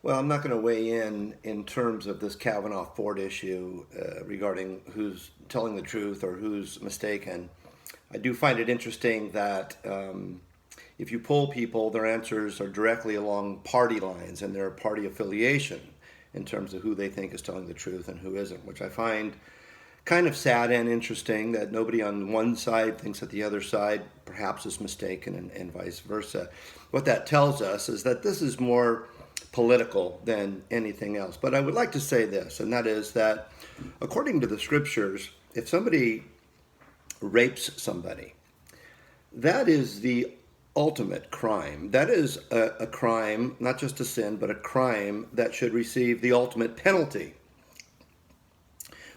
Well, I'm not going to weigh in terms of this Kavanaugh Ford issue regarding who's telling the truth or who's mistaken. I do find it interesting that if you poll people, their answers are directly along party lines and their party affiliation in terms of who they think is telling the truth and who isn't, which I find kind of sad and interesting that nobody on one side thinks that the other side perhaps is mistaken and vice versa. What that tells us is that this is more political than anything else. But I would like to say this, and that is that according to the scriptures, if somebody rapes somebody, that is the ultimate crime. That is a crime, not just a sin, but a crime that should receive the ultimate penalty.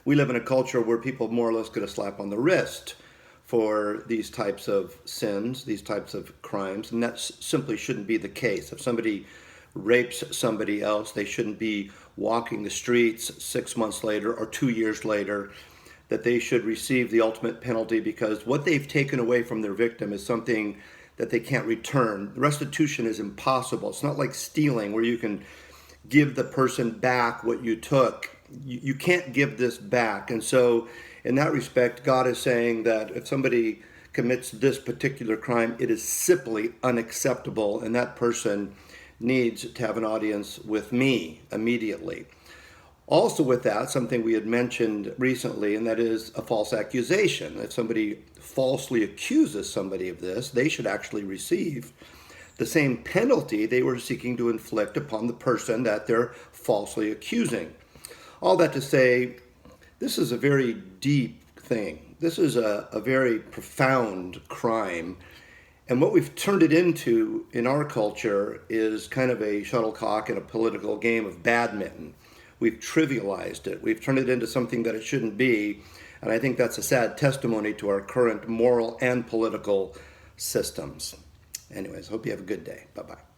We live in a culture where people more or less get a slap on the wrist for these types of sins, these types of crimes, and that simply shouldn't be the case. If somebody rapes somebody else, they shouldn't be walking the streets 6 months later or 2 years later, that they should receive the ultimate penalty because what they've taken away from their victim is something that they can't return. Restitution is impossible. It's not like stealing where you can give the person back what you took. You can't give this back. And so in that respect, God is saying that if somebody commits this particular crime, it is simply unacceptable, and that person needs to have an audience with me immediately. Also with that, something we had mentioned recently, and that is a false accusation. If somebody falsely accuses somebody of this, they should actually receive the same penalty they were seeking to inflict upon the person that they're falsely accusing. All that to say, this is a very deep thing. This is a very profound crime. And what we've turned it into in our culture is kind of a shuttlecock and a political game of badminton. We've trivialized it. We've turned it into something that it shouldn't be. And I think that's a sad testimony to our current moral and political systems. Anyways, hope you have a good day. Bye-bye.